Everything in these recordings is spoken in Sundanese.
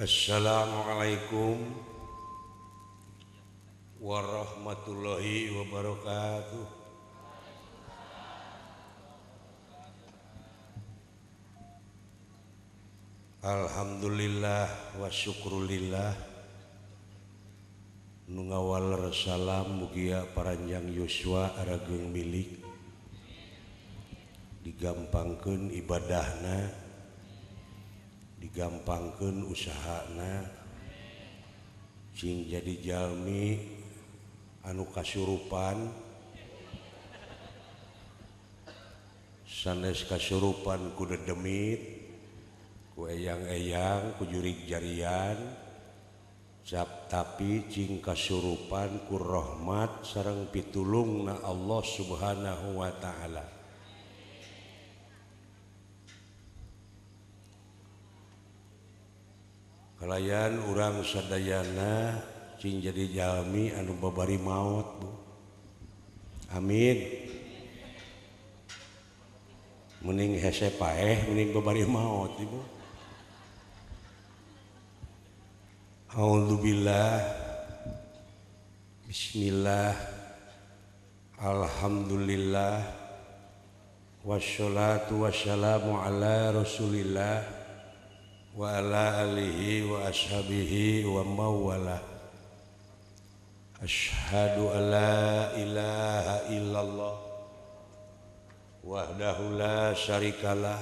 Assalamualaikum warahmatullahi wabarakatuh. Alhamdulillah wa syukrulillah nu ngawal salam mugia paranjang yuswa arageung milik digampangkeun ibadahna, digampangkeun usahana, cing jadi jalmi anu kasurupan, sanes kasurupan ku dedemit, ku eyang-eyang, ku jurig jarian, tapi cing kasurupan ku rahmat sareng pitulungna Allah Subhanahu wa ta'ala. Kalayan urang sadayana cing jadi jalmi anu babari maut, Bu. Amin. Mending hese paeh, mending babari maut, Ibu. A'udzubillah. Bismillah. Alhamdulillah. Wassalatu wassalamu ala Rasulillah wa ala alihi wa ashabihi wa mawala. Asyhadu an la ilaha illallah wahdahu la syarikalah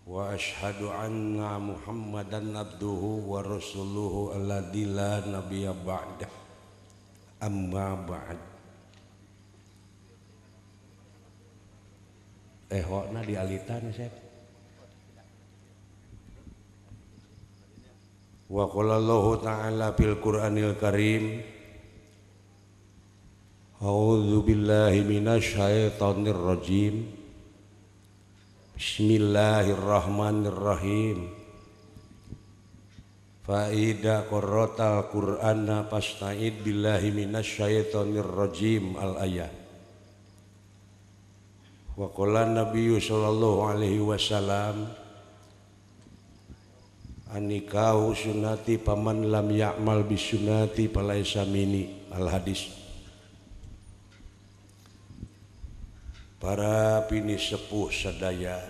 wa asyhadu anna Muhammadan abduhu wa rasuluhu alladzi la nabiyya ba'dah. Amma ba'd. Hokna dialitan Sep. Wa qala Allahu ta'ala fil Qur'anil Karim, a'udzu billahi minasy syaithanir rajim. Bismillahirrahmanirrahim. Fa idza qara'tal Qur'ana fasta'id billahi minasy syaithanir rajim al-ayah. Wa qala Nabiyyu sallallahu alaihi wasallam, anikahu sunnati paman lam ya'mal bisunnati falaisa minni. Al-hadis. Para bini sepuh sadaya,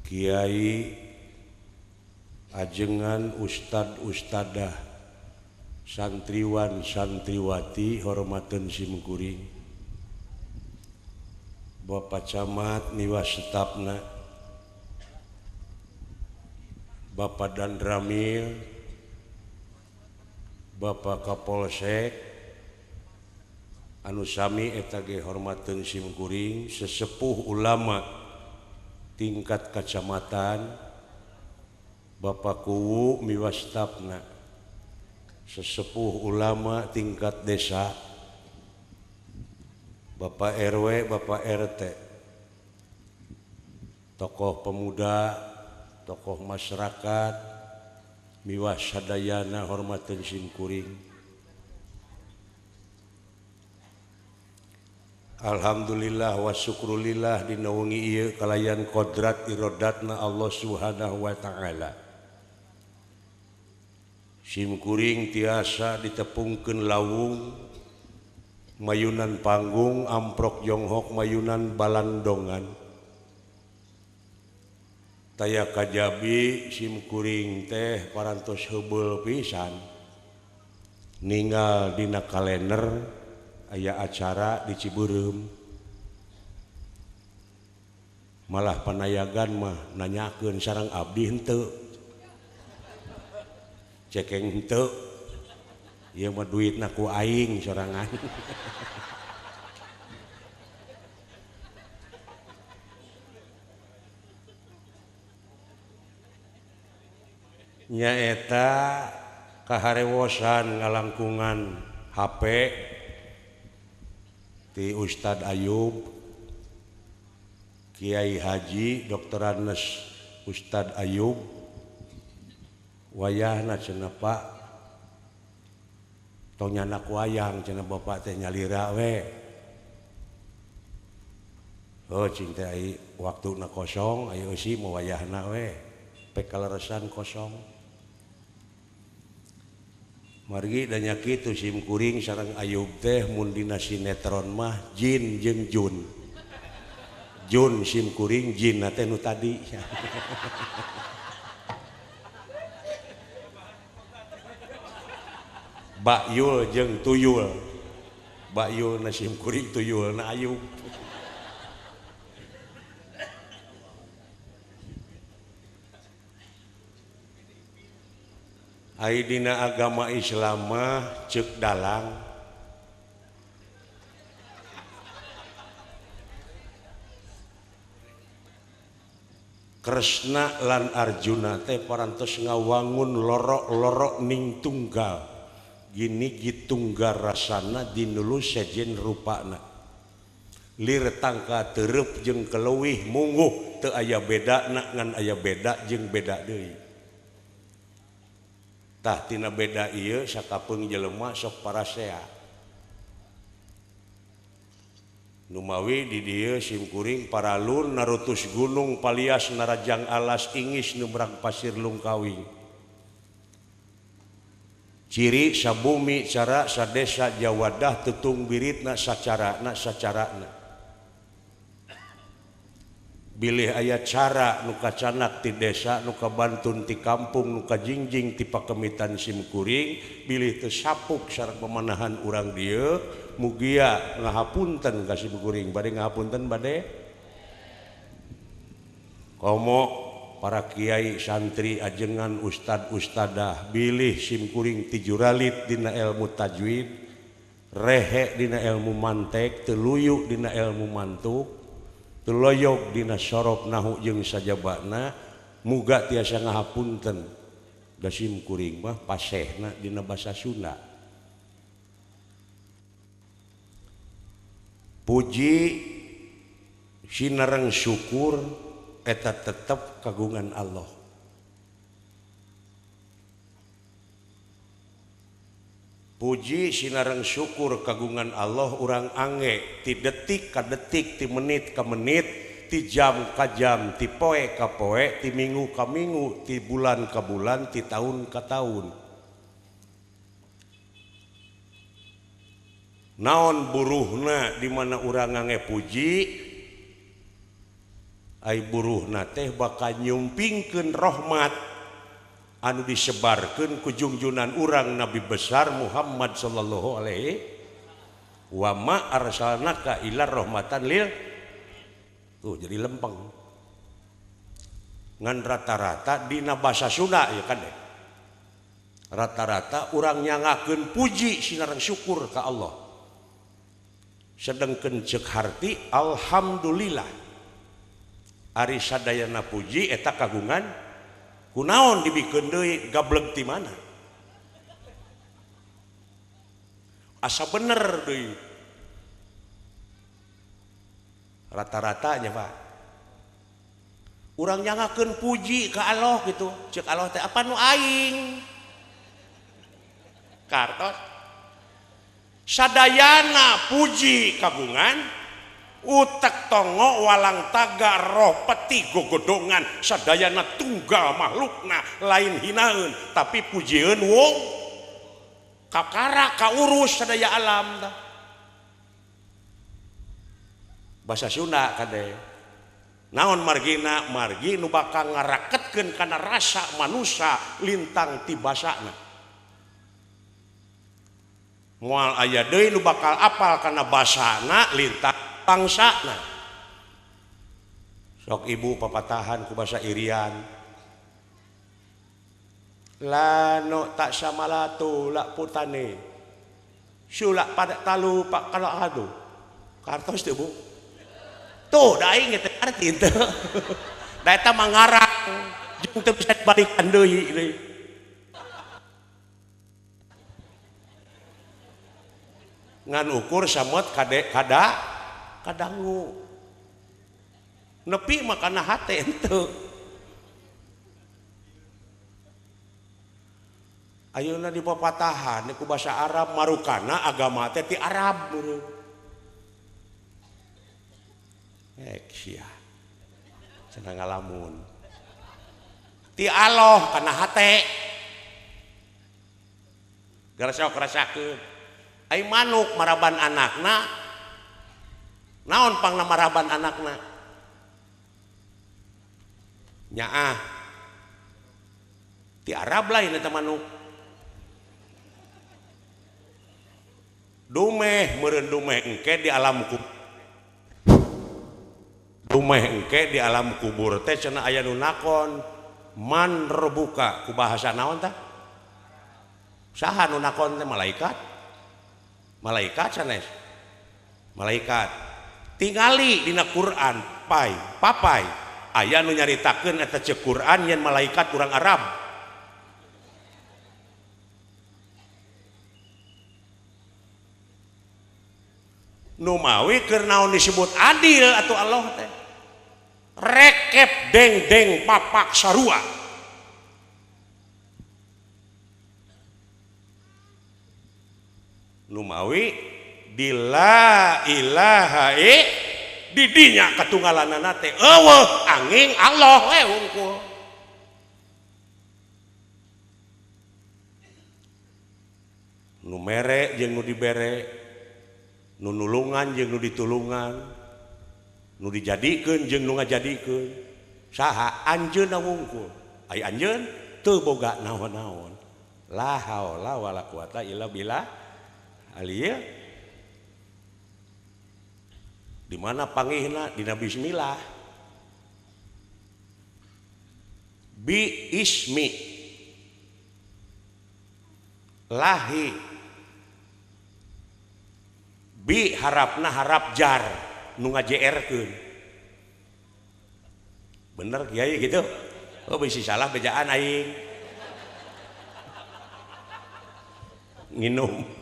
kiai, ajengan, ustad-ustadah, santriwan santriwati hormateun simkuring, Bapak Camat niwas setapna, Bapak Dandramil, Bapak Kapolsek, anu sami eta ge hormateun simkuring, sesepuh ulama tingkat kacamatan, Bapak Kuwu miwastapna, sesepuh ulama tingkat desa, Bapak RW, Bapak RT, tokoh pemuda, tokoh masyarakat, miwas sadayana hormateun simkuring. Alhamdulillah wa syukrulillah dina wengi ieu kalayan kodrat irodatna Allah Subhanahu wa ta'ala. Simkuring tiasa ditepungkeun lawung, mayunan panggung, amprok jonghok, mayunan balandongan. Taya kajabi simkuring teh parantos heubeul pisan ninggal dina kalender aya acara di Ciberem, malah panayagan mah nanyakeun sareng abdi henteu, cekeng henteu, ieu mah duitna ku aing sorangan. Nyaeta kaharewosan ngalangkungan HP ti Ustad Ayub, Kiai Haji Dr. Anes Ustad Ayub, wayahna cenah Pak tong nyanak wayang cenah Bapak teh nyalira we. Oh cing teh ai waktuna kosong aya eusi mau wayahna we. nepi kaleresan kosong. Margi da nya kitu sim kuring sareng Ayub teh mun dina sinetron mah Jin jeung Jun. Jun sim kuring Jin teh nu tadi. Bakyul jeung Tuyul. Bakyul na sim kuring, Tuyul na Ayub. Ai dina agama Islam mah ceuk dalang Kresna lan Arjuna teh parantos ngawangun loro-loro ning tunggal gini gitunggal rasana dinulu sejen rupana lir tangka tereup jeung keleuwih mungguh teu aya bedana ngan aya beda jeung beda deui. Tah tina beda ieu sakapeung jelema sok parasea. Nu mawi di dieu sim kuring paralun narutus gunung palias narajang alas ingis nubrang pasir lungkawing. Ciri sabumi cara sadesa jawadah tutung biritna sacarana. Bilih aya cara nu kacanak ti desa nu kabantun ti kampung nu kajingjing ti pakemitan sim kuring bilih teu sapuk sareng pamanahan urang dieu mugia ngahapunten ka sim kuring bade ngahapunten bade komo para kiai santri ajengan ustad ustadah bilih sim kuring ti juralit dina ilmu tajwid rehe dina ilmu mantek teluyu dina ilmu mantuk teloyog dina sorof nahu jeung sajabana muga tiasa ngahapunten da sim kuring mah pasehna dina basa Sunda. Puji sinareng syukur eta tetep kagungan Allah. Puji sinareng syukur kagungan Allah urang angge ti detik ka detik ti menit ka menit ti jam ka jam ti poe ka poe ti minggu ka minggu ti bulan ka bulan ti taun ka taun. Naon buruhna di mana urang angge puji ai buruhna teh bakal nyumpingkeun rahmat anu disebarkeun ku junjunan urang Nabi besar Muhammad sallallahu alaihi wa ma arsalnaka illa rahmatan lil tuh jadi lempeng ngan rata-rata dina basa Sunda ya kan rata-rata urang nyangakeun puji sinareng syukur ka Allah sedengkeun ceuk harti alhamdulillah ari sadayana puji eta kagungan kunaon dibikeun deui gableg ti mana asa bener deui rata-rata nya Pak urang nyangakeun puji ka Allah gitu ceuk Allah teh apa nu aing kartos sadayana puji kagungan utek tongo walang taga roh peti gogodongan sadayana tunggal makhlukna lain hinaeun tapi pujieun wong kakara kaurus sadaya alam dah basa Sunda kade naon margina margi nu bakal ngaraketkeun kana rasa manusia lintang ti basana moal aya deui nu bakal apal kana basana lintang bangsana sok ibu papatahan ku basa Irian lano tak samalatu lak putane sulak pada talu pak kalau adu kartos teu Bu tuh da aing teh arti teu da eta mangarang jeung teu bisa balikan deui ngan ukur samot kadangu nepi makana hate ente ayeuna di papatahan ku basa Arab marukana agama teh ti Arab sia cenah ngalamun ti Allah kana hate gara sok rasakeun ai manuk maraban anakna naon pangna maraban anakna nyaah ti Arab lain eta manuk dumeh meureun dumeh engke di alam kubur dumeh engke di alam kubur teh cenah aya nu nakon man rebuka ku bahasa naon tah saha nu nakon teh malaikat sanes malaikat tingali dina Quran papai aya nu nyaritakeun eta ceuk Quran yen malaikat urang Arab nu mawi keur naon disebut adil atuh Allah teh rekep deng papak sarua nu mawi di la ilaha di dinya katunggalanana teh eueuh angin Allah we hungkul nu mere jeung nu dibere nu nulungan jeung nu ditulungan nu dijadikeun jeung nu ngajadikeun saha anjeunna wungkul ai anjeun teu boga naon-naon la haula wala quwata illa billah alieu di mana pangihna dina bismillah bi ismi lahi bi harapna harap jar nu ngajerkeun bener kiai gitu oh bisi salah bejaan aing nginum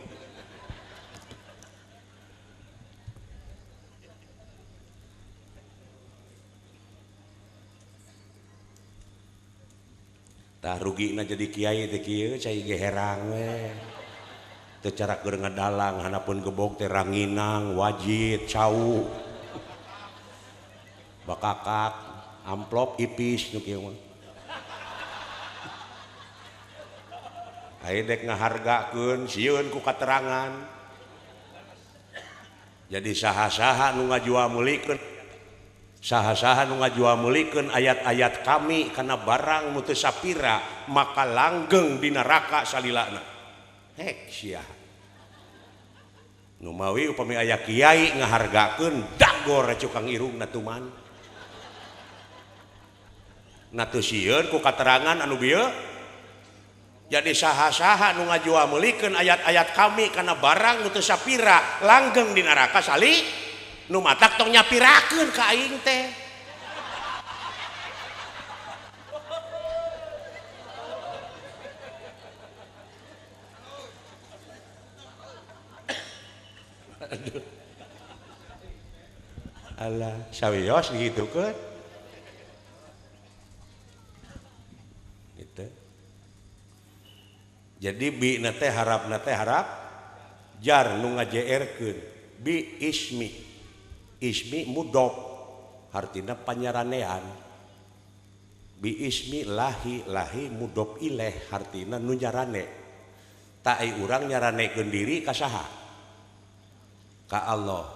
tah rugina jadi kiai teh kieu cai ge herang we teu cara keur ngadalang hanapun gebog teh ranginang wajit cau bakakak amplop ipis nu kieu mah aya dek ngahargakeun sieun ku katerangan jadi saha-saha nu ngajual meulikeun saha-saha nu ngajual meulikeun ayat-ayat kami kana barang mu teu sapira maka langgeng di neraka salilana hek sia nu mawi upami aya kiai ngahargakeun dagor cukang irungna tuman na teu sieun ku katerangan anu bieu jadi saha-saha nu ngajual meulikeun ayat-ayat kami kana barang nu teu sapira langgeng di neraka sali nu matak tong nyapirakeun ka aing teh aduh alah sawios gitu kan gitu jadi bi na teh harap jar nu ngajeerkeun bi ismi mudhof artina panyaranean bi ismi lahi mudhof ilaih artina nu nyarane tak ai urang nyaranekeun diri ka saha ka Allah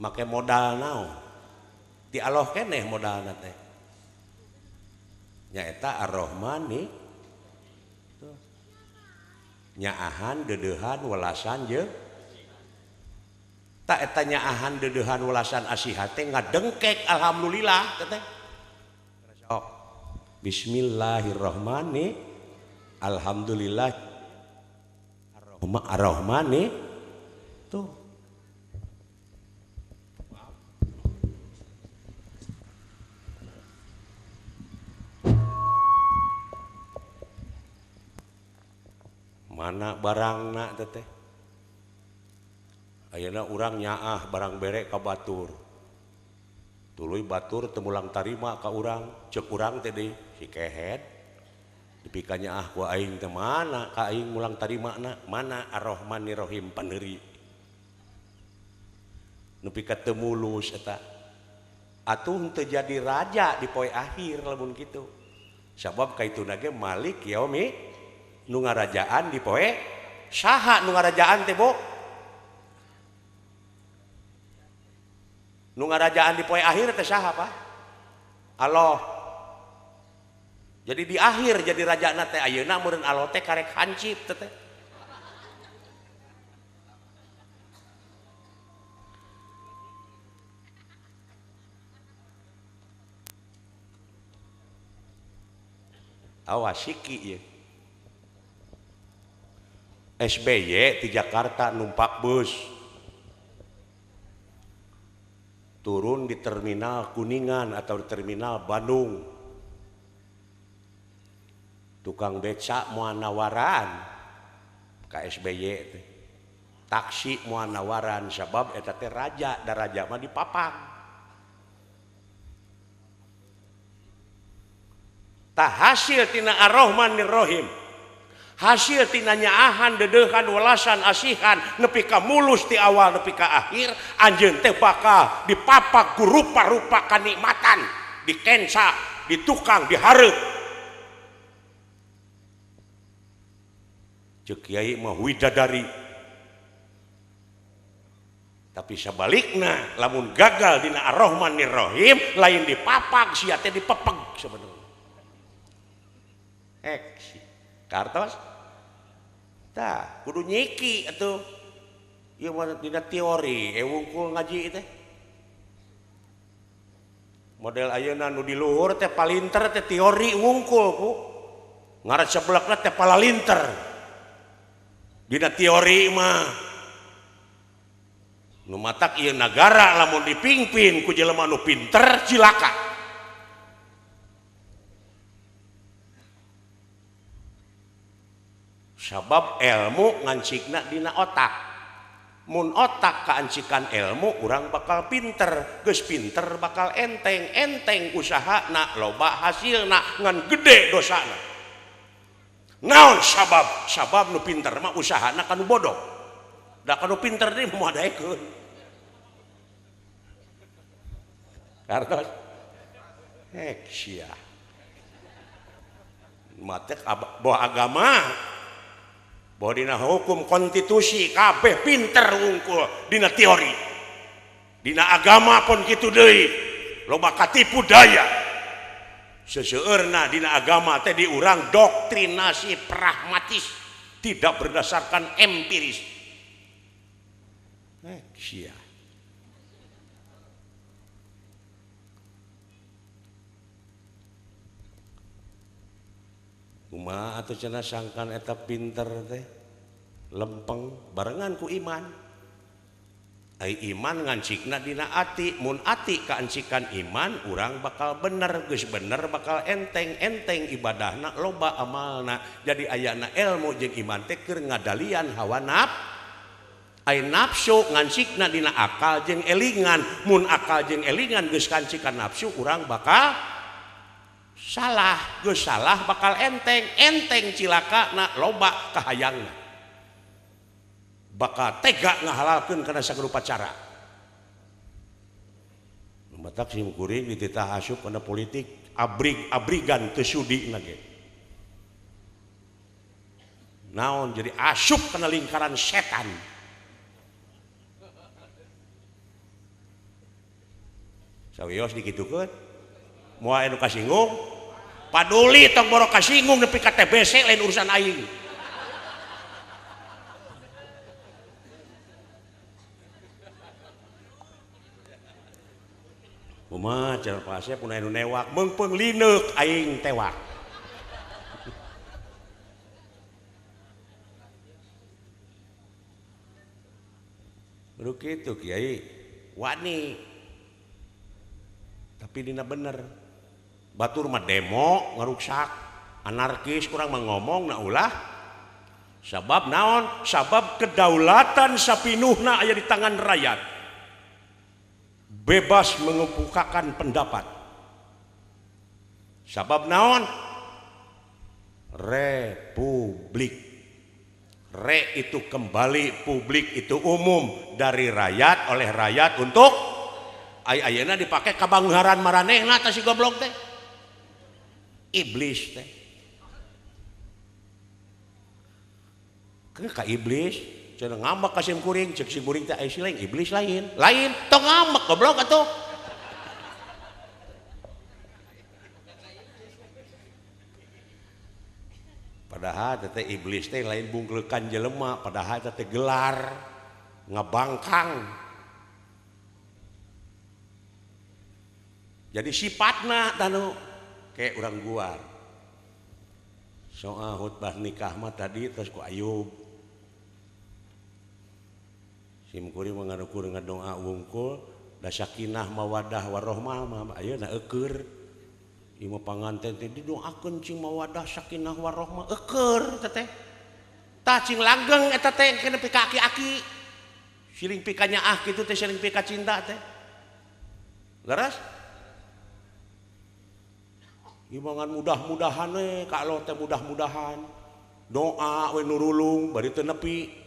make modal naon ti Allah keneh modalna teh nyaeta Ar-Rahmani nyaahan dedeuhan welasan jeung tak eta nyaahan dedeuhan welasan asihat teh ngadengkek alhamdulillah teh sok bismillahirrahmanirrahim alhamdulillah ar-rahmani tuh mana barangna teh ayeuna urang nyaah barang bere ka batur tuluy batur teu mulang tarima ka urang ceuk urang teh deui si kehet dipika nyaah ku aing teh mana ka aing mulang tarimana mana ar-rahmanir-rahim paneuri nu pika teu mulus eta atuh teu jadi raja di poe akhir lamun kitu sabab kaituna ge Malik yaumi nu ngarajaan di poe saha nu ngarajaan teh Bo nu ngarajaan di poe akhir teh saha Pak Allah jadi di akhir jadi rajana teh ayeuna meureun Allah teh karek hancip teh awas siki ya SBY di Jakarta numpak bus turun di terminal Kuningan atau di terminal Bandung tukang beca moal nawaran ka SBY teh taksi moal nawaran sabab eta teh raja da raja mah dipapang tah hasil tina Ar-Rahmanir Rahim hasil tina nyaahan dedeuhan welasan asihan nepi ka mulus ti awal nepi ka akhir anjeun teh bakal dipapak ku rupa-rupa kanikmatan dikensa ditukang dihareup ceuk kiai mah widadari tapi sabalikna lamun gagal dina Ar-Rahmanir Rahim lain dipapak sia teh dipepeg sebenarnya eksi kartos tah kudu nyiki atuh ieu mah dina teori wungkul ngaji teh model ayeuna nu di luhur teh palinter teh teori wungkul ku ngaran seblakna teh palalinter dina teori mah nu matak ieu nagara lamun dipingpin ku jelema nu pinter cilaka sabab ilmu ngancikna dina otak mun otak kaancikan ilmu urang bakal pinter geus pinter bakal enteng usahana loba hasilna ngan gede dosana naon sabab nu pinter mah usahana kanu bodoh da kanu pinter deui moal daekeun kartos sia mate bawa agama bahwa dina hukum konstitusi kabeh pinter wungkul dina teori dina agama pun kitu deui loba katipu daya seseueurna dina agama teh diurang doktrinasi pragmatis tidak berdasarkan empiris sia kumaha atuh cenah sangkan eta pinter teh lempeng barengan ku iman ai iman ngancikna dina ati mun ati kaancikan iman urang bakal bener geus bener bakal enteng ibadahna loba amalna jadi ayana ilmu jeung iman teh keur ngadalian hawa ai nafsu ngancikna dina akal jeung elingan mun akal jeung elingan geus kancikan nafsu urang bakal salah geus salah bakal enteng cilaka na loba kahayangna bakal tega ngahalalkeun kana sarupa cara matak sim kuring dititah asup kana politik abrigan teu sudina ge naon jadi asup kana lingkaran setan sawios dikitukeun moal anu kasinggung paduli tong borok kasinggung nepi ka TBC lain urusan aing kumaha cenah pasnya pun anu newak meungpeung lineuk aing tewak kudu kitu kiai wani tapi dina bener batur mah demo ngaruksak anarkis kurang mengomong na ulah sabab naon sabab kedaulatan sapinuhna aya di tangan rakyat bebas mengemukakan pendapat sabab naon republik re itu kembali publik itu umum dari rakyat oleh rakyat untuk ayeuna dipake kabangharan maranehna tah si goblok teh iblis teh ka iblis cenah ngambek ka sim kuring cek sim kuring teh aya lain iblis lain tong ngambek goblok atuh padahal teh iblis teh lain bungkeukan jelema padahal teh gelar ngabangkang jadi sifatna tanu kayak orang guar soal khutbah nikah mah tadi terus ku Ayub sim kuring mengarukur ngadoa wungkul da sakinah mawadah warahmah mah ayeuna eukeur ieu mah panganten teh didoakeun cing mawadah sakinah warahmah eukeur teh tah cing langgeng eta teh kena pika aki-aki siling pika nyaah kitu teh siling pika cinta teh leres imangan mudah-mudahan we ka Allah teh mudah-mudahan doa we nurulung bari teu nepi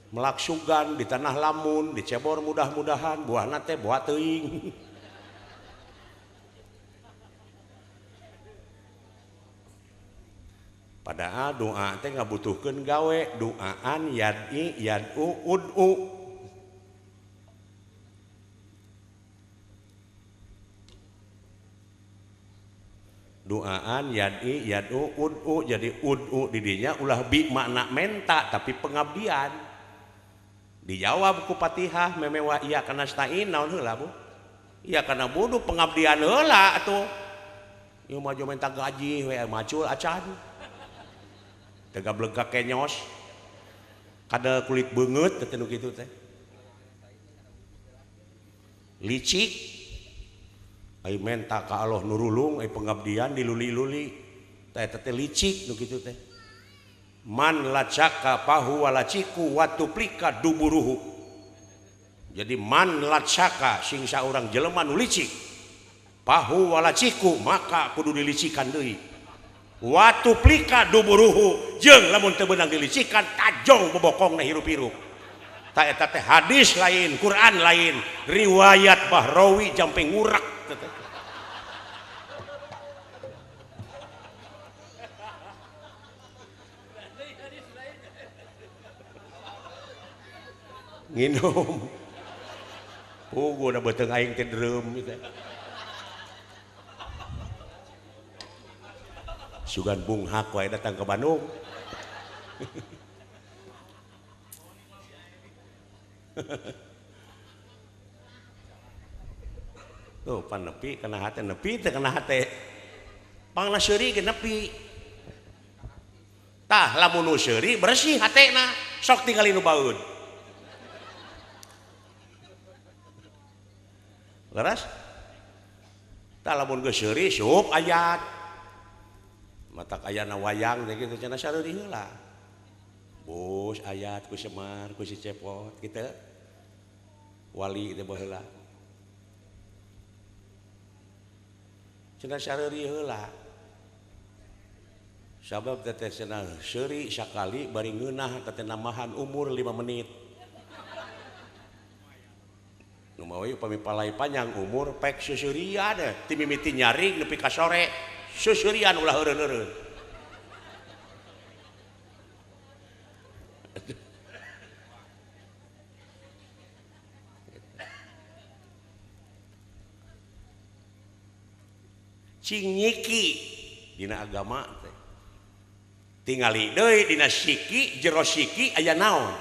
melaksugan di tanah lamun dicebor mudah-mudahan buahna teh buah teuing padahal doa teh ngabutuhkeun gawe doaan yad'i yad'u ud'u doaan yad'i yad'u ud'u jadi ud'u di dinya ulah bi makna menta tapi pengabdian dijawab ku Fatihah memewa iya kana stain naon heula Bu iya kana budu pengabdian heula atuh ieu mah menta gaji we macul acan tega blegak kenyos kada kulit beungeut teh nu kitu teh licik ai menta ka Allah nurulung ai pengabdian diluli-luli teh teh licik nu kitu teh man lacaka pahu walaciku watuplika duburuhu jadi man lacaka sing saurang jelema nu licik pahu walaciku maka kudu dilicikan deui watuplika duburuhu jeung lamun teu beunang dilicikan tajong bobokongna hirup-hirup ta eta teh hadis lain Quran lain riwayat Bahrawi jampe ngurak nginum pugu na beteung aing teh drum gitu sugan bunghak wae datang ke Bandung tuh pan nepi kana hate nepi teh kana hate pangna seuri ge nepi tah lamun nu seuri bersih hatena sok tinggali nu baeud leres tah lamun geus seuri sup ayat matak ayana wayang teh kitu cenah sareuri heula bos ayat ku Semar ku si Cepot kitu wali teh baheula cenah sareuri heula sabab teh cenah seuri sakali bari ngeunah teh namahan umur 5 menit nu mah we upami palai panjang umur pek seseurian ti mimiti nyaring nepi ka sore seseurian ulah heureun-heureun cing nyiki dina agama teh tingali deui dina siki jero siki aya naon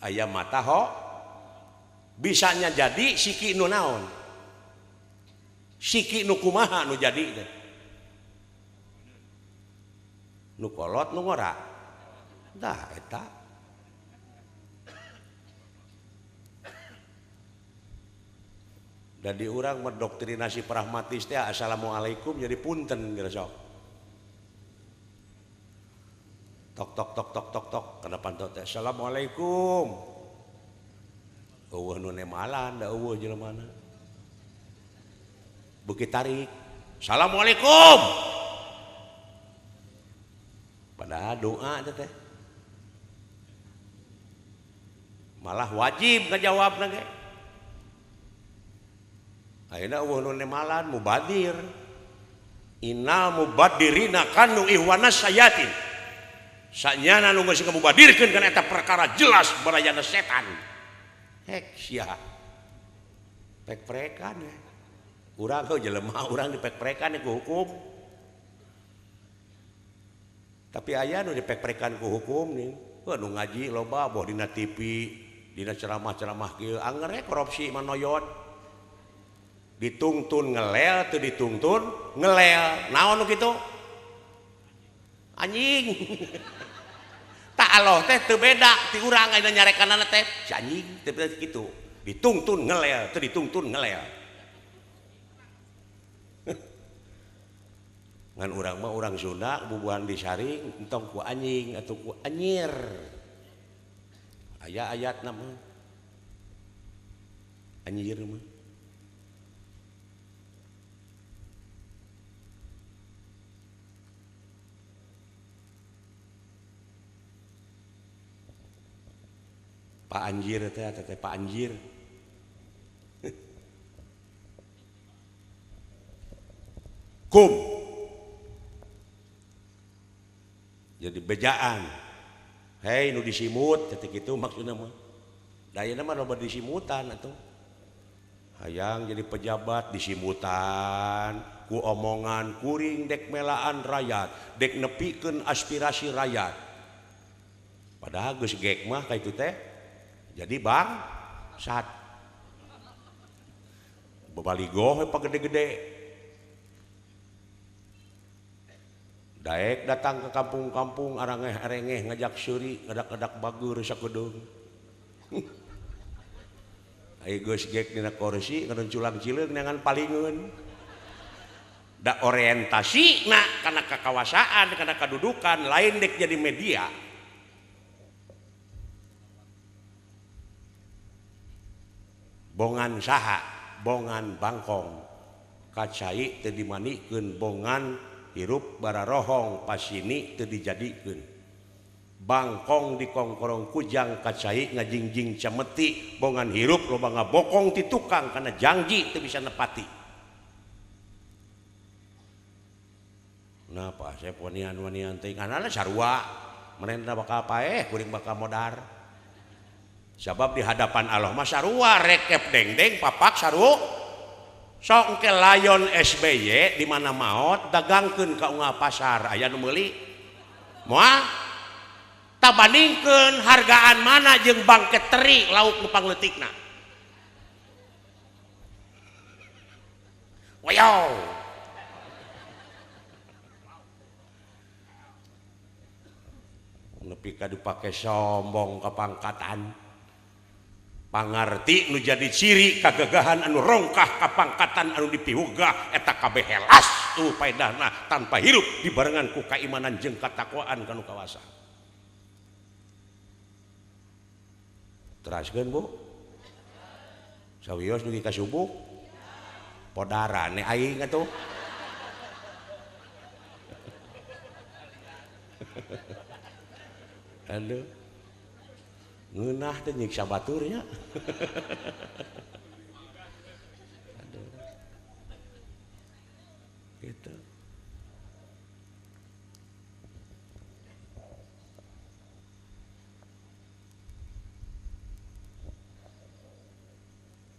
aya mata ho bisanya jadi siki nu naon siki nu kumaha nu jadi teh nu kolot nu ngora tah eta dan di urang mendoktrinasi pragmatis teh assalamualaikum jadi punten geus sok tok tok tok tok tok tok kana pantau teh assalamualaikum eueuh nu nemalan da eueuh jelemana beuki tarik assalamualaikum padahal doa teh malah wajib ngajawabna ge ayeuna eueuh nu nemalan mubadir innal mubaddirina kanu ihwana sayatin sanyana nu geus ngamubadirkeun kana eta perkara jelas barayana setan hek sia pek-pekan ya urang kau jelema urang dipek-pekan ku hukum tapi aya nu dipek-pekan ku hukum nih nu ngaji loba boh dina TV dina ceramah-ceramah kieu anger korupsi manoyot ditungtun ngelel teu ditungtun ngelel naon nu kitu anjing tak Allah teh teu beda ti urang aya nyarekanana teh si anjing teu beda kitu ditungtun ngelel teu ditungtun ngelel ngan urang mah urang Sunda bubuhan disaring entong ku anjing atau ku anyir aya ayat nama anjir mah Pak Anjir teh Pak Anjir kum jadi bejaan hei nu disimut ketik itu maksudnya mah dayana mah loba disimutan atuh hayang jadi pejabat disimutan ku omongan kuring dek melaan rakyat dek nepikeun aspirasi rakyat padahal geus gek mah ka itu teh jadi bang sat babaligo we pagede-gede daek datang ke kampung-kampung arengeh-arengeh ngajak seuri ngadak-ngadak bagur sakedeung ai geus gek dina kursi ngadon culang cileung neangan palingeun da orientasi na kana kakawasaan kana kadudukan lain dek jadi media bongan saha bongan bangkong kacai teu dimanikeun bongan hirup bararohong pasini teu dijadikeun bangkong dikongkorong kujang kacai ngajingjing cameti bongan hirup loba ngabokong ti tukang kana janji teu bisa nepati napa saya wanian-wanian teh nganana sarua merenta bakal paeh kuring bakal modar sebab di hadapan Allah mah sarua rekep dengdeng papak saru sok engke layon SBY di mana maot dagangkeun ka unggal pasar aya nu meuli moal tabandingkeun hargaan mana jeung bangket teri lauk nu pangleutikna wayow nepi ka dipake sombong ka pangkatan pangarti nu jadi ciri kagagahan anu rongkah kapangkatan anu dipiwugah eta kabeh helas tuh paedahna tanpa hirup dibarengan ku kaimanan jeung katakwaan kanu kawasa teraskeun Bu sawios dugi ka subuh podarane aing atuh aduh ngeunah teh nyiksa baturnya aduh gitu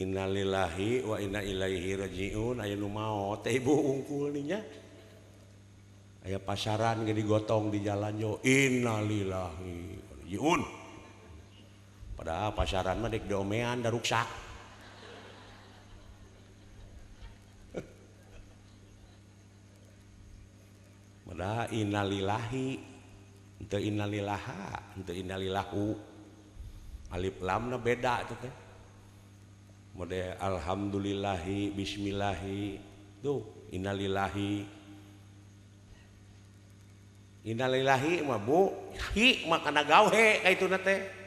innalillahi wa inna ilaihi rajiun aya nu maot teh ibu ungkul nya aya pasaran ge digotong di jalan yo innalillahi rajiun padahal pasaran mah dek diomean da ruksak padahal innalillahi henteu innalillaha henteu innalillahu alif lamna beda eta teh mode alhamdulillahi bismillahi tuh innalillahi mah Bu hi mah kana gawe ka ituna teh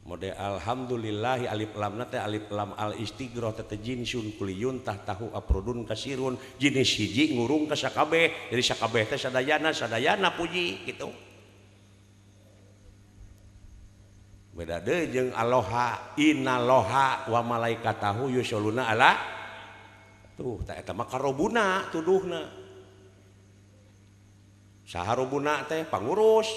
mode alhamdulillahi alif lam teh alif lam al istighroh teh jinsun kuliyun tah tahu aprodun kasirun jenis hiji ngurung ka sakabeh jadi sakabeh teh sadayana puji gitu beda deui jeung aloha innaloha wa malaikatahu yusholluna ala tuh tak eta mah karobuna tuduhna saha robuna teh pangurus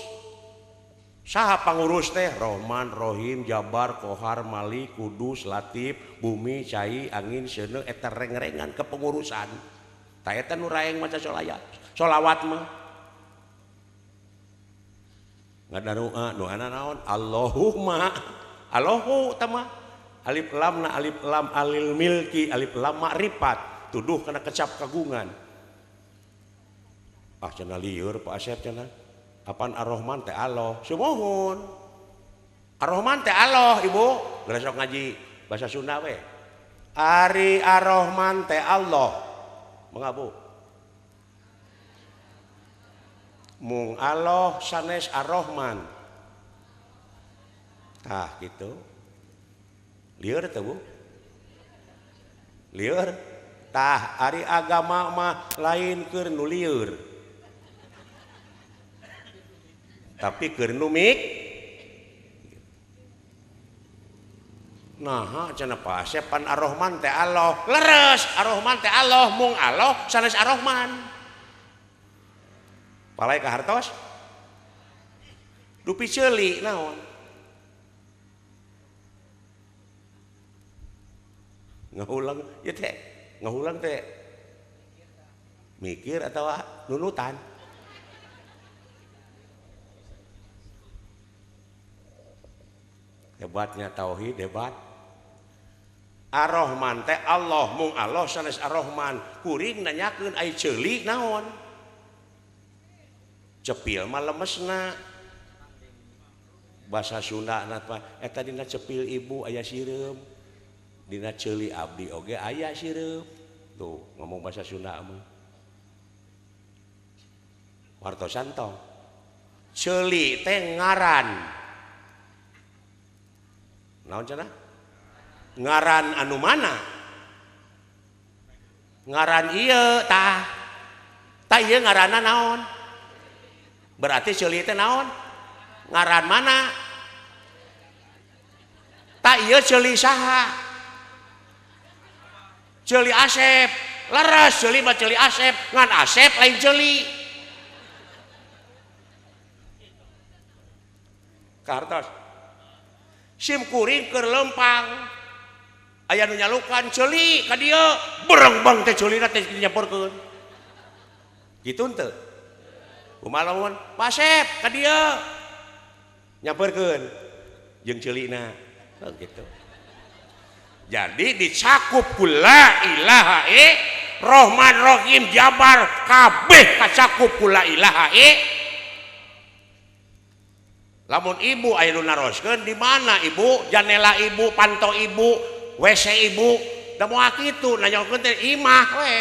saha pangurus teh Rohman Rohim Jabar Kohar Malik Kudus Latif Bumi Cai Angin Seuneu eta reng-rengan kepengurusan ta eta nu raeng maca sholawat mah ngadaru'a doana naon Allahumma Allahu tama alif lam na alif lam alil milki alif lam ma'rifat tuduh kena kecap kagungan cenah lieur Pak Asep cenah apaan Ar-Rahman teh Allah sumohun Ar-Rahman teh Allah ibu geus sok ngaji bahasa Sunda we ari Ar-Rahman teh Allah mengabu mung Allah sanes Ar-Rahman gitu lieur teh Bu lieur tah ari agama mah lain keur nu lieur tapi keur nu mik naha cenah Pak Asep pan Ar-Rahman teh Allah leres Ar-Rahman teh Allah mung Allah sanes Ar-Rahman palai ka hartos dupi ceuli naon ngahulang ya teh ngahulang teh mikir atau nunutan hebatnya tauhid hebat Ar-Rahman teh Allah mung Allah sanes Ar-Rahman kuring nanyakeun ai ceuli naon cepil mah lemesna bahasa Sunda na eta dina cepil ibu aya sireum dina ceuli abdi oge aya sireum tuh ngomong bahasa Sunda mah wartosan tong ceuli teh ngaran naon cenah ngaran anu mana ngaran ieu tah ieu ngaranna naon berarti ceuli teh naon ngaran mana tah ieu ceuli saha ceuli Asep leres ceuli mah ceuli Asep ngan Asep lain ceuli kartos sim kuring keur lempang aya nu nyalukan ceuli ka dieu bereng bang teh ceulina teh nyamperkeun kitu henteu kumaha lamun Pak Asep ka dieu nyamperkeun jeung ceulina gitu jadi dicakup ku la ilaha Rahman Rahim Jabar kabeh kacakup ku la ilaha lamun ibu aya nu naroskeun di mana ibu janela ibu panto ibu WC ibu da moal kitu nanyakeun teh imah we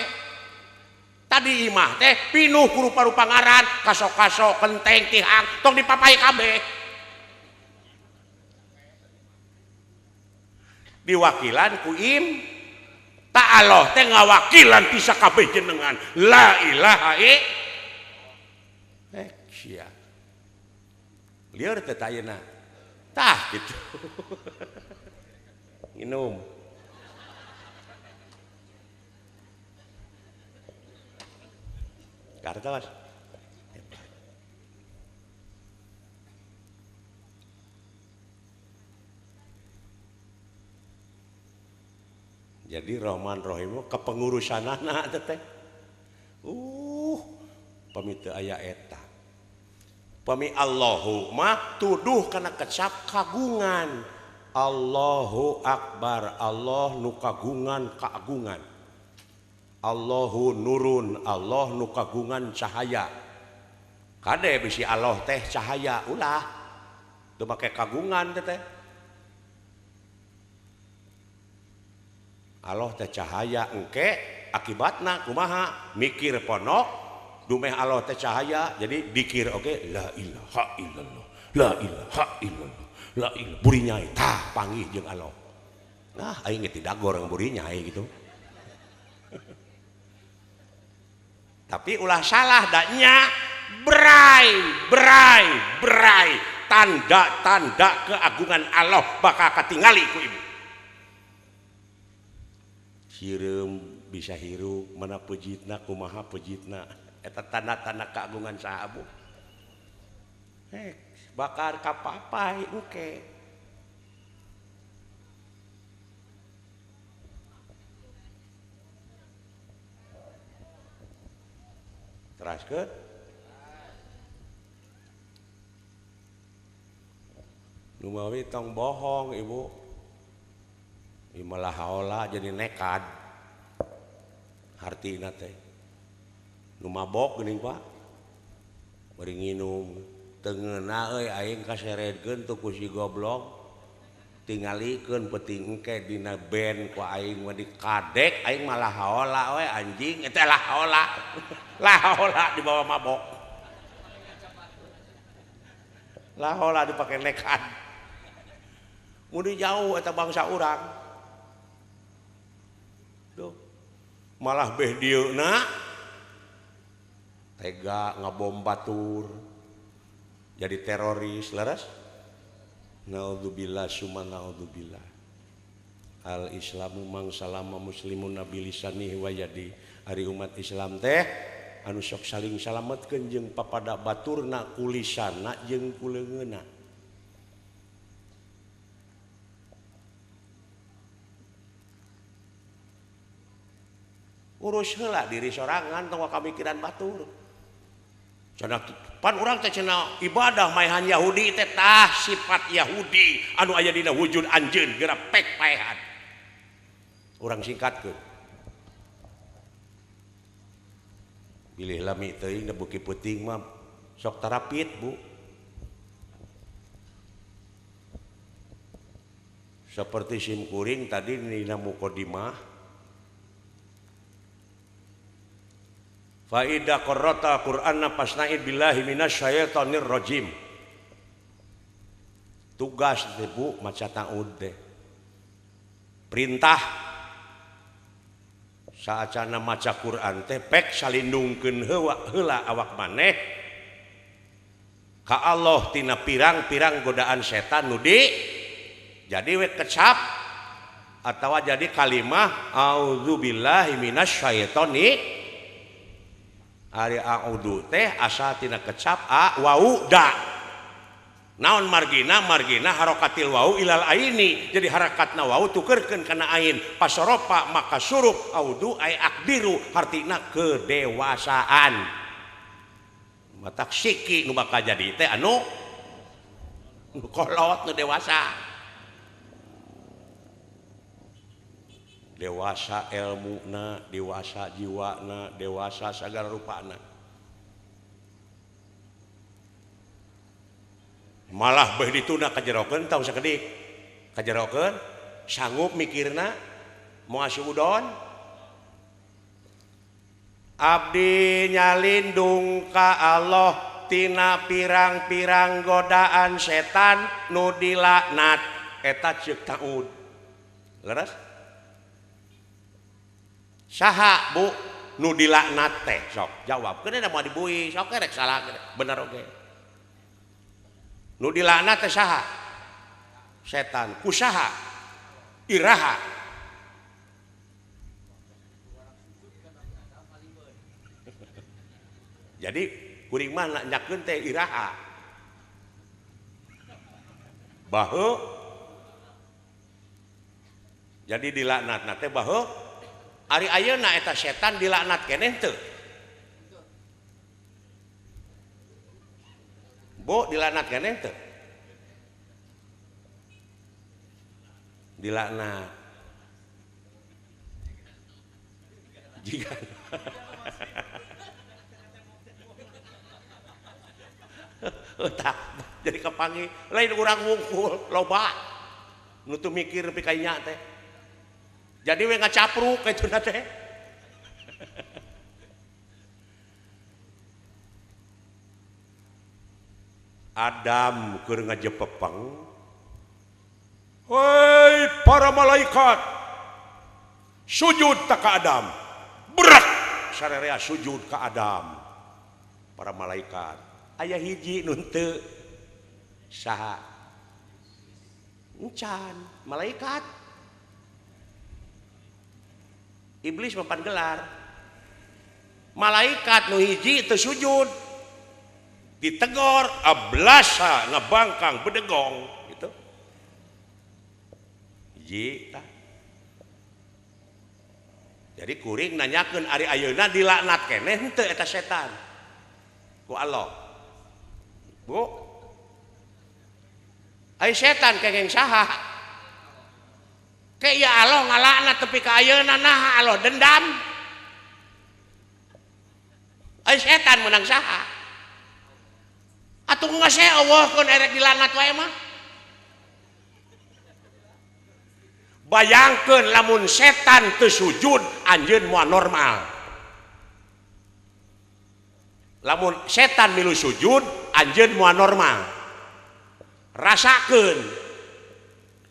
tadi imah teh pinuh ku rupa-rupa ngaran kasok-kasok kenteng tihang tong dipapai kabeh diwakilan ku im ta Allah teh ngawakilan bisa kabeh jenengan la ilaha sia lieur teh ayeuna tah gitu minum kartos jadi Rahman Rahim kepengurusanana teh pami teu aya eta pami Allahu mah tuduh kana kecap kagungan Allahu Akbar Allah nu kagungan kaagungan Allahu nurun Allah nu kagungan cahaya kade bisi Allah teh cahaya ulah teu make kagungan teh Allah teh cahaya engke akibatna kumaha mikir ponok dumeh Allah teh cahaya jadi dikir oke la ilaha illallah la ilaha illallah la ilaha buri nyai tah panggih jeung Allah nah aing ge tidak goreng buri nyai gitu tapi ulah salah daknya berai tanda-tanda keagungan Allah bakal katingali ku ibu sireum bisa hirup mana pejitna kumaha pejitna eta tanda-tanda keagungan sahabu bakar kapapai engke teraskeun nu mawi tong bohong ibu malah haola jadi nekad hartina teh nu mabok geuning Pak bari nginum teu ngeuna euy aing kaseredkeun tuh ku si goblok tingalikeun peuting engke dina band ku aing mah dikadek aing malah haola we anjing eta lah haola lah haola di bawah mabok lah haola dipake nekad mun jauh eta bangsa urang tuh malah beh dieuna tega ngabom batur jadi teroris leres naudzubillah summa naudzubillah al islamu mang salama muslimun nabi lisanihi wa yadi ari umat Islam teh anu sok saling salametkeun jeung papada baturna kulisanna jeung kuleungeunna urus heula diri sorangan tong kamikiran batur cenah pan urang teh cenah ibadah maehan Yahudi teh tah sifat Yahudi anu aya dina wujud anjeun geura pek paehan urang singkatkeun pilih lami teuing da beuki peuting mah sok tarapit Bu seperti sim kuring tadi dina muqaddimah Faida qarrata Qur'anna fasna'id billahi minasyaitonir rajim. Tugas teh Bu maca ta'ud teh. Perintah saacana maca Qur'an teh pek salindungkeun heula awak maneh ka Allah tina pirang-pirang godaan setan nu jadi we kecap atawa jadi kalimah auzubillahi minasyaitonir ari a'udzu teh asal tina kecap wau da naon margina harakatil wau ilal aini jadi harakatna wau tukerkeun kana ain pasoropa maka surup audzu ay akdiru artina kedewasaan matak siki nu bakal jadi teh anu kolot nu dewasa dewasa ilmuna, dewasa jiwana, dewasa segala rupana. Malah beh dituna kajerokeun tahu sakedik. Kajerokeun sanggup mikirna mau asuh udon. Abdi nyalindung ka Allah tina pirang-pirang godaan setan nu dilaknat eta ceuk taud. Leres? Saha Bu nu dilaknat teh sok jawab keun mau dibui sok rek salah bener oge nu dilaknat teh saha setan kusaha iraha jadi kuring mah nyakeun teh iraha baheu jadi dilaknatna teh baheu ari ayeuna eta setan dilaknat keneh teu? Bu dilaknat keneh teu? Dilaknat. Jika Tah, jadi kepangi lain urang wungkul loba. Nu teu mikir nepi ka nya teh. Jadi we ngacapruk ka ituna teh. Adam keur ngajepepeng. Hei para malaikat. Sujud ta ka Adam. Berat sarerea sujud ka Adam. Para malaikat. Aya hiji nu teu saha? Encan malaikat. Iblis papan gelar. Malaikat nu hiji teu sujud. Ditegor ablasa ngabangkang bedegong gitu. Hiji tah. Jadi kuring nanyakeun ari ayeuna dilaknat keneh henteu eta setan. Ku Allah. Bu. Ai setan kenging saha? Ke ya Allah ngalaknat tepi ka ayeuna naha Allah dendam. Ai setan menang saha? Atuh ngase Allah kun erek dilaknat wae mah. Bayangkeun lamun setan teu sujud anjeun moal normal. Lamun setan milu sujud anjeun moal normal. Rasakeun.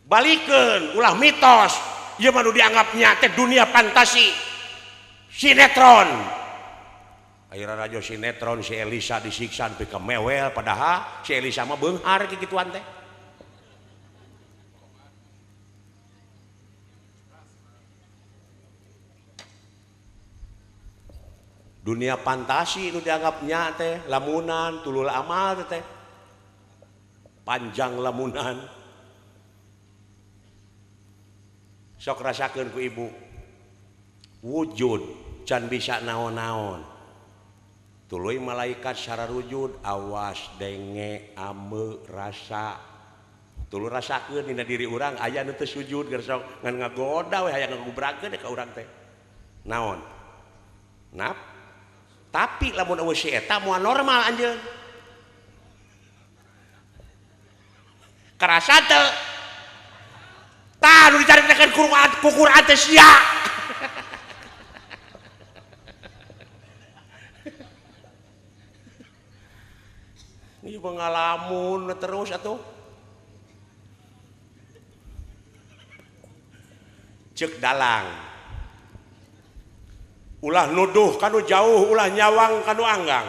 Balikeun ulah mitos. Ieu mah nu dianggapnya teh dunia fantasi. Sinetron. Ayeuna radio sinetron si Elisa disiksa nepi ka mewel padahal si Elisa mah beunghar kikituan teh. Dunia fantasi itu dianggapnya teh lamunan tulul amal teh panjang lamunan sok rasakeun ku ibu wujud can bisa naon-naon tuluy malaikat secara wujud awas denge ame rasa tuluy rasakeun dina diri urang aya nu teu sujud geus sok ngan ngagoda we hayang ngagubrakeun ka urang teh naon nap tapi lamun eueuh si eta moal normal anjeun. Karasa teu. Tah nu dicaritakeun ku Quran teh sia. Ieu pengalamun terus atuh. Ceuk dalang. Ulah nuduh kanu jauh ulah nyawang kanu anggang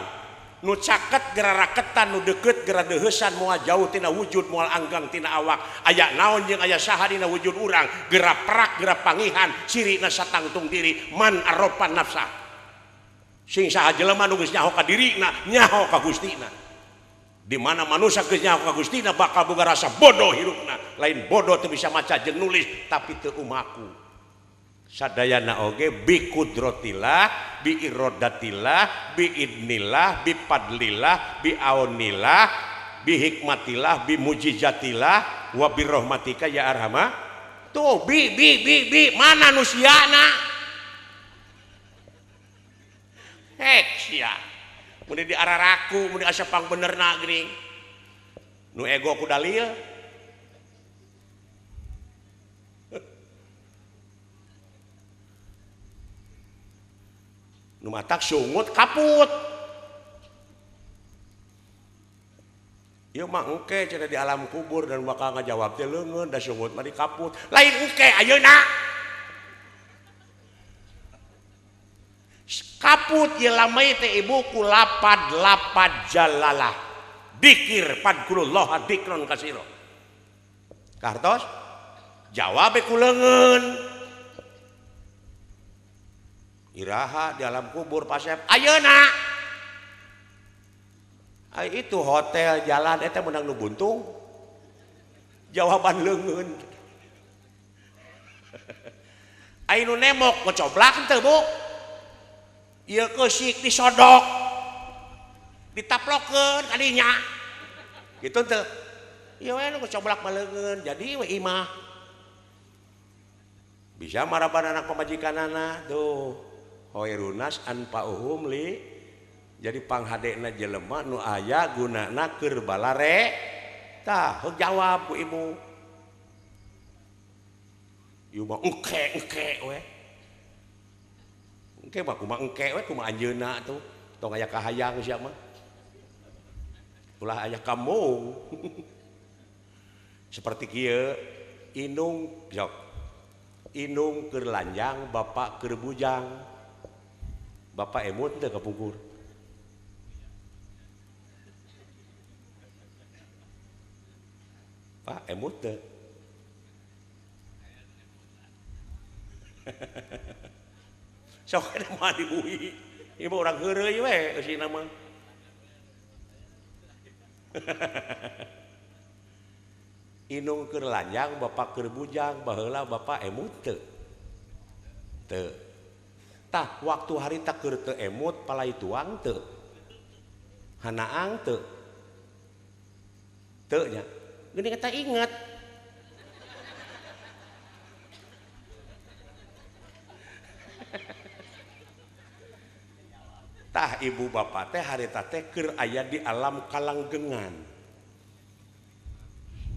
nu caket gera raketan nu deukeut gera deuheusan moal jauh tina wujud moal anggang tina awak aya naon jeung aya saha dina wujud urang gera perak gera pangihan cirina satangtung diri man aropan nafsa sing saha jelema nu geus nyaho ka dirina nyaho ka Gustina di mana manusia geus nyaho ka Gustina bakal boga rasa bodoh hirupna lain bodoh teu bisa maca jeung nulis tapi teu umaku sadayana oge bi kudratillah bi iradatillah bi idnillah bi fadlillah bi aunillah bi hikmatillah bi mujizatillah wa bi rahmatika ya arhama tuh bi mana nu siana hek sia mun di araraku mun asa pang benerna geuning nu ego ku dalil nu matak sungut kaput ieu mah engke cenah di alam kubur dan bakal ngajawab teh leungeun da sungut mah di kaput lain engke ayeuna kaput ieu lamai teh ibu ku lapad jalalah dikir padkulullah dikron kasiro kartos jawab ku leungeun iraha di alam kubur pasep ayeuna itu hotel jalan eta menang nu buntung jawaban leungeun ai nu nemok ngocoblak teu Bu ieu keusik disodok ditaplokeun kadinya gitu teu ieu we nu ngocoblak mah leungeun jadi we imah bisa maraban anak pamajikanana tuh hoirunas anfa'uhum li jadi panghadena jelema nu aya gunana keur balare tah jawab ku ibu ieu mah engke we engke mah kumaha engke we kumaha anjeunna tuh tong aya kahayang sia mah ulah aya kamung seperti kieu inung jok inung keur lanjang bapak keur bujang bapak emut teu kapungkur pak emut teu sok mah dibui ibu orang heureuy we eusina mah inung keur lanjang bapak keur bujang baheula bapak emut teu tah waktu harita keur teu emut palai tuang teu hanaang teu nya gini kata ingat tah ibu bapak teh harita teh keur aya di alam kalanggengan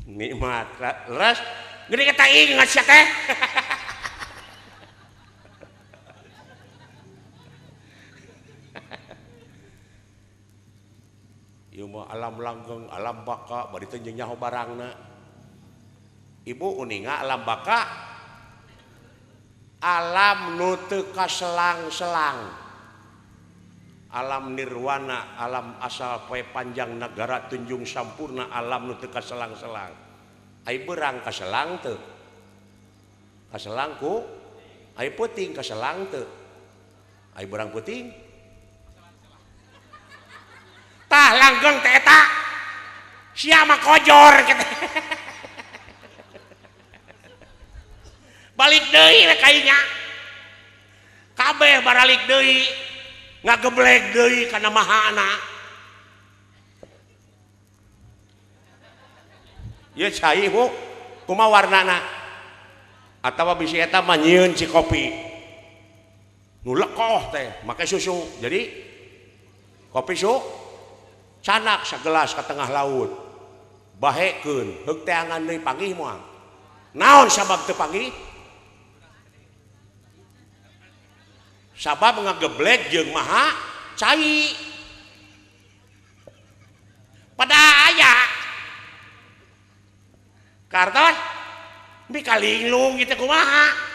nikmat ras gini kata ingat sia teh ieu mah alam langgeng alam baka bari teh nyaho barangna ibu uninga alam baka alam nu teu kaselang-selang alam nirwana alam asal poe panjang negara tunjung sampurna alam nu teu kaselang-selang ai beurang kaselang teu kaselang ku ai peuting kaselang teu ai beurang peuting tah langgeng teh eta sia mah kojor gitu. Balik deui we kainya kabeh baralik deui ngageblek deui kana mahana ieu cai bu kumaha warnana atawa bisi eta mah nyieun si kopi nu lekoh teh make susu jadi kopi su canak sagelas ka tengah laut bahekeun heuk teangan deui panggih moal naon sabab teu panggih sabab ngageblek jeung maha cai pada aya kartos bi kalinglung gitu kumaha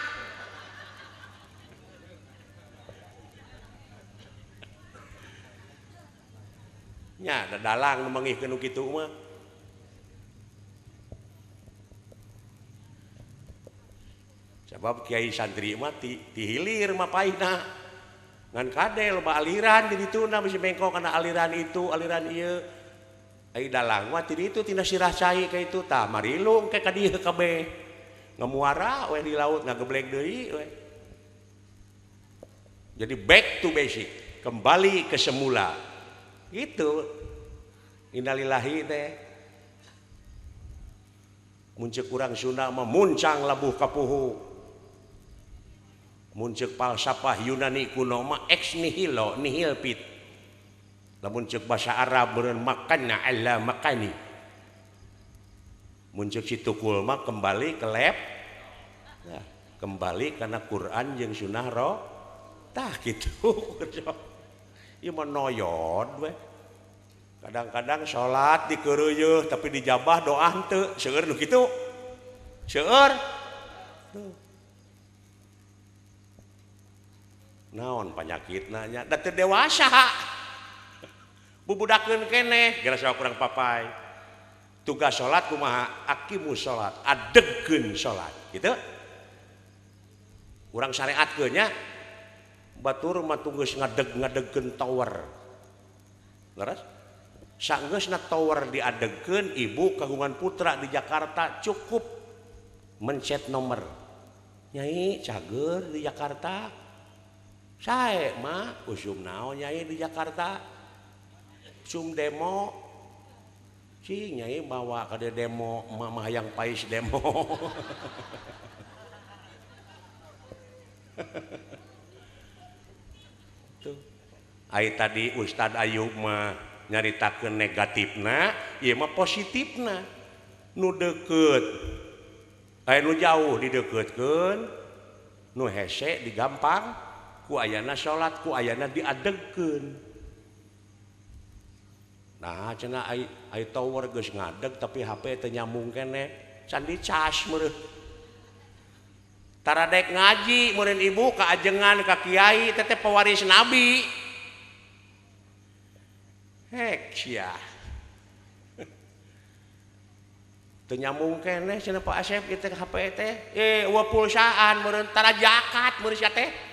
nya dadalang nu mangihkeun nu kitu mah sebab kiai santri mah ti hilir mah paina ngan kade loba aliran di dituna bisi bengkok kana aliran itu aliran ieu ai dalang mah ti ditu tina sirah cai ka itu tah marilung ke ka dieu kabeh ngamuara we di laut ngageblek deui we jadi back to basic kembali ke semula gitu innalillahi teh muncul kurang Sunda mah muncang labuh kapuhu muncul falsafah Yunani kuno mah ex nihilo nihil pit lamun ceuk bahasa Arab beureun makanna alla makani muncul situkul mah kembali ke lab nah, kembali karena Quran jeung sunnah roh tah gitu ieu mah noyod we kadang-kadang salat dikeureueuh tapi dijabah doa henteu seueur nu kitu seueur naon panyakitna nya da teu dewasa bubudakeun keneh gara sawa kurang papai tugas salat kumaha aqimus salat adegkeun salat kitu urang syariatkeun nya batur mah tunggeus ngadegkeun tower leres saenggeusna tower diadegkeun ibu kagungan putra di Jakarta cukup mencet nomor nyai cager di Jakarta sae mah usum naon nyai di Jakarta sum demo cing nyai bawa ka demo mah yang pais demo tuh ai tadi Ustad Ayub mah nyaritakeun negatifna ieu mah positifna nu deukeut aya nu jauh dideukeutkeun nu hese digampang ku ayana salat ku ayana diadegkeun nah cenah ai tower geus ngadeg tapi HP teu nyambung keneh can dicas meureun taradek ngaji meureun ibu ka ajengan ka kiai teh pewaris nabi hek sia teu nyambung keneh cenah Pak Asep kitu HP teh eueuh pulsaan meureun tara jakat meureun sia teh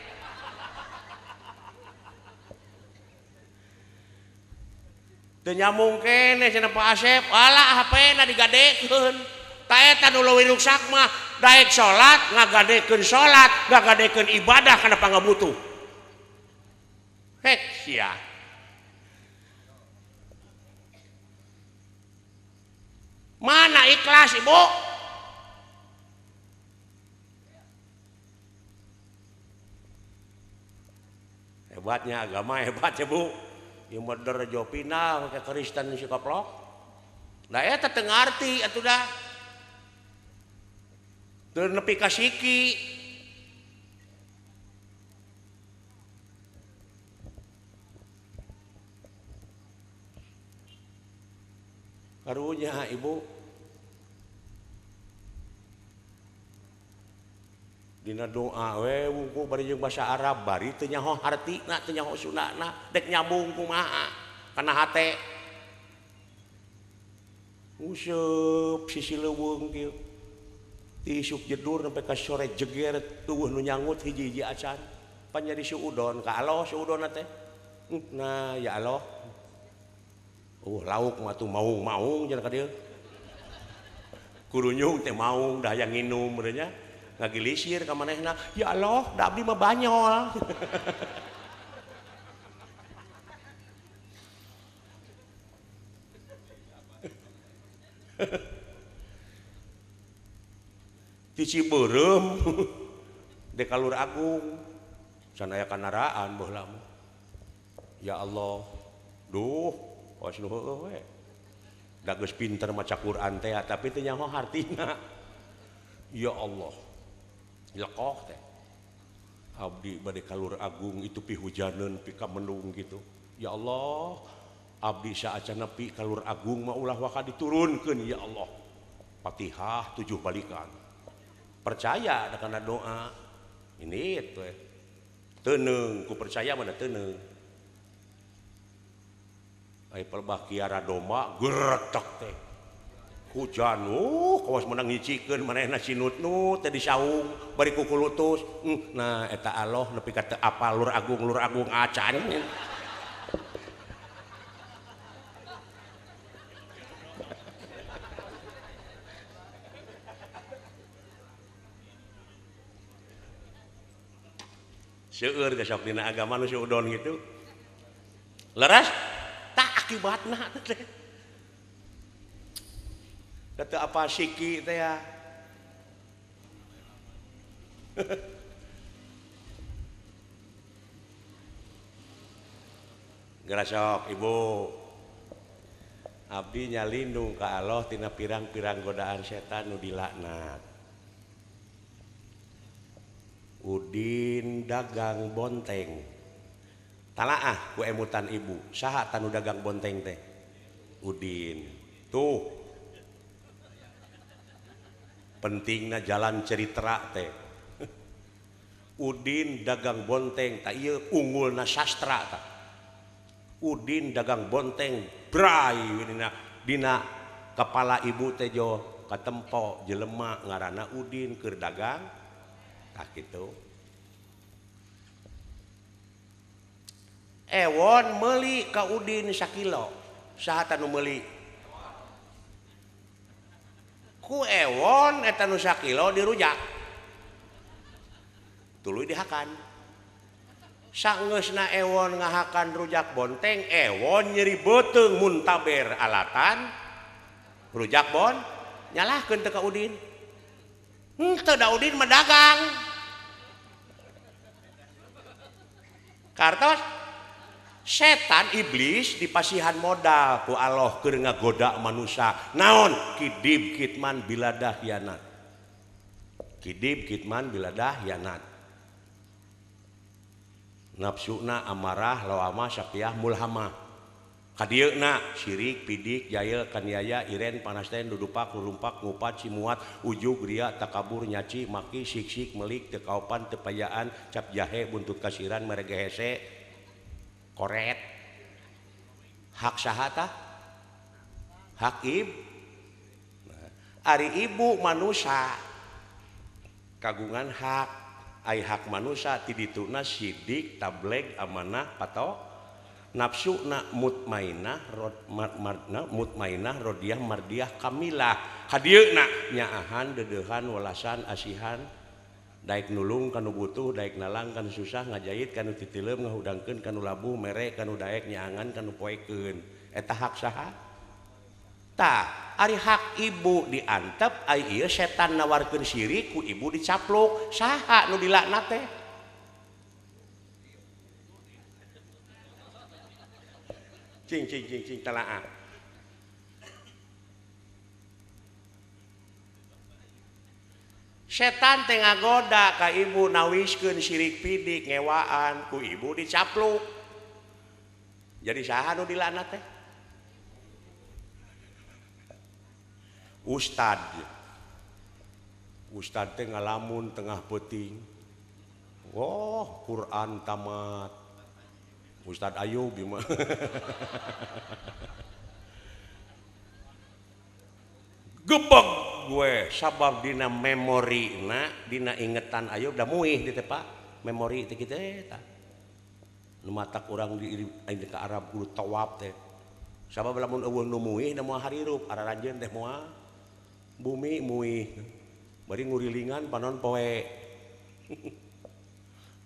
teu nyambung keneh cenah Pak Asep alah HP-na digadekeun ta eta nu leuwih ruksak mah daek salat ngagadekeun salat ngagadekeun ibadah kana pangabutuh hek sia mana ikhlas ibu hebatnya agama hebat ya bu yang modern jopina pakai Kristen si koplok nah eta teu ngarti atuh dah teu nepi ka siki karunya ibu dina doa we wungkul bari jeung basa Arab bari teu nyaho hartina teu nyaho sunana dek nyambung kumaha kana hate useup sisi leuweung kieu tisuk jedur sampai ka sore jeger tueuh nu nyangut hiji-hiji acan pan jadi suudon ka Allah suudon teh nah ya Allah lauk mah tuh maung-maung jangan ka dieu kurunyung teh maung dah yang nginum benernya ngagilisir ka manehna ya Allah da abdi mah banyol di Ciberem di Kalur Agung sana aya kanaraan baheula mah ya Allah duh was nu heueuh we da geus pinter maca Quran teh tapi teu nyaho hartina ya Allah lekoh teh abdi bade Kalur Agung itu pi hujaneun pi kamendung gitu ya Allah abdi saacana pi Kalur Agung mah ulah waka diturunkeun ya Allah Fatihah 7 balikan percaya ada karena doa ini itu teneng ku percaya mana teneng ai pelbah kiara domba geretek teh hujan kawas menang ngicikeun manehna sinut-nut teh disaung bari ku kulutus nah eta Allah nepi ka teu apal Lur Agung acan seueur geus sok dina agama nu suudon gitu leres tak akibatna teh kata apa siki teh ya geura sok ibu abdi nyalindung ka Allah tina pirang-pirang godaan setan nu dilaknat Udin dagang bonteng talaah ku emutan ibu saha tanu dagang bonteng teh Udin tuh pentingna jalan cerita teh Udin dagang bonteng tak ieu unggulna sastra ta Udin dagang bonteng brai dina kepala ibu teh jo katempo jelema ngaranna Udin keur dagang tak gitu ewon meuli ka Udin sakilo saha tanu meuli ku ewon eta nu sakilo dirujak tuluy dihakan saenggeusna ewon ngahakan rujak bonteng ewon nyeri beuteung muntaber alatan rujak bon nyalahkeun teh ka Udin teu da Udin mah dagang kartos setan iblis dipasihan modal ku Allah keur ngagoda manusia naon kidib kitman biladah hianat kidib kitman biladah hianat nafsuna amarah lawama syaqiyah mulhamah kadieuna syirik pidik jail kaniaya iren panasten dudupak lurumpak ngupat cimuat ujug ria takabur nyaci maki siksik melik teu kaopan teu payaan cap jahe buntut kasiran merege hese koret hak saha tah hak ari ibu manusia kagungan hak ai hak manusia ti dituna sidik tableg amanah pato nafsu na mutmainah mutmainah rodiyah mardiyah kamilah hadieuna nyaahan dedehan welasan asihan daek nulung kanu butuh daek nalang kanu susah ngajahit kanu titileum ngahudangkeun kanu labuh mere kanu daek nyaangan kanu poekeun eta hak saha tah ari hak ibu diantep ai ieu setan nawarkeun sirik ku ibu dicapluk saha nu dilaknat teh cing talaah setan teh ngagoda ka ibu nawiskeun sirik pidik ngewaan ku ibu dicapluk jadi saha nu dilaknat teh ustad teh ngalamun tengah peuting Quran tamat Ustad Ayub mah gebeg gue sabab dina memori dina ingetan Ayub da muih di tepa memori teh kitu eta nu matak urang di ka Arab kudu tawaf teh sabab lamun eueuh nu muih da moal harirup araranjeun teh moal bumi muih bari ngurilingan panon poe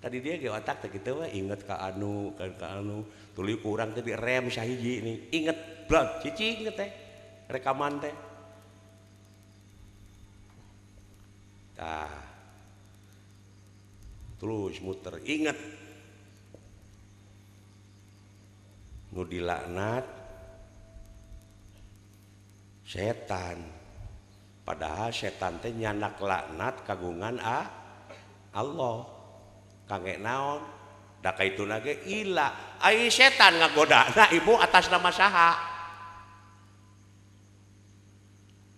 tadi dia ge otak teh kitu we inget ka anu tuluy ku urang teh direm sahiji nih inget blot cicing teh rekaman teh tah terus muter inget nu dilaknat setan padahal setan teh nyanak laknat kagungan Allah kangge naon da kaituna ge ila ai setan ngagodana ibu atas nama saha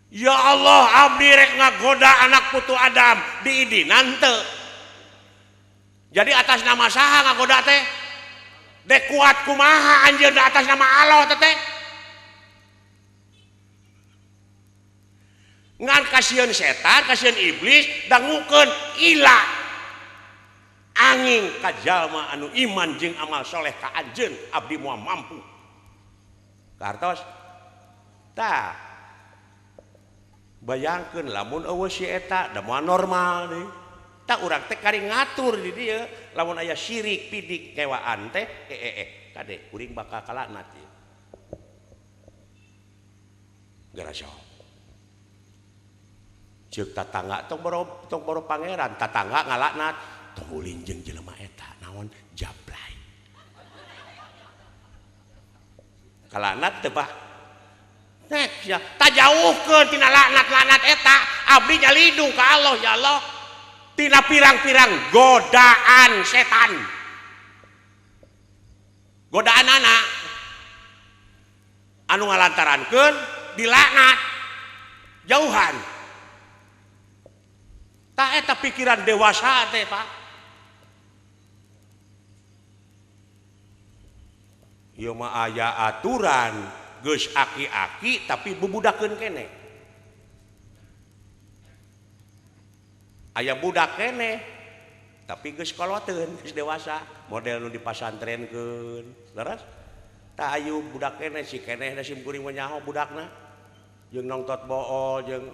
ya Allah abdi rek ngagoda anak putu Adam diidinan teu jadi atas nama saha ngagoda teh dek kuat kumaha anjeun atas nama Allah teh ngan kasieun setan kasieun iblis dangukeun ila angin ka jalma anu iman jeung amal soleh ka anjeun abdi moal mampu kartos tah bayangkeun lamun eueuh si eta da moal normal deui tah urang teh kari ngatur di dieu lamun aya syirik pidik kewaan teh kade kuring bakal kalaknat ieu garasyo ceuk tatangga tong boro pangeran tatangga ngalaknat tong ulin jeung jelema eta naon jablay kalaknat teu Pak nek ya tajauhkeun tina laknat-laknat eta abdi nyalidung ka Allah ya Allah tina pirang-pirang godaan setan godaan anak anu ngalantarankeun dilaknat jauhan tah eta pikiran dewasa teh Pak ieu mah aya aturan geus aki-aki tapi bubudakeun keneh aya budak keneh tapi geus koloteun geus dewasa model nu dipasantrenkeun leres tah ayu budak keneh si keneh da sim kuring mah nyaho budakna jeung nongtot bool jeung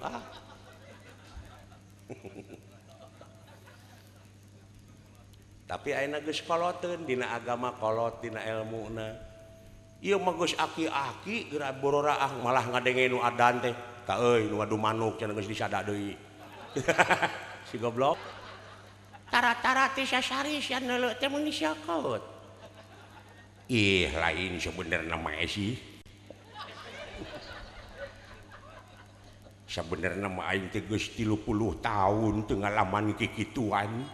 tapi ayeuna geus koloteun dina agama kolot dina elmuna ieu mah geus aki-aki geura bororaah malah ngadenge nu adan teh ka euy nu ngadu manuk cenah geus disada deui si goblok tara-tara teh sasari sia neuleuh teh mun disiakeut ih lain sabenerna mah sih sabenerna mah aing teh geus 30 tahun teu ngalaman kikituan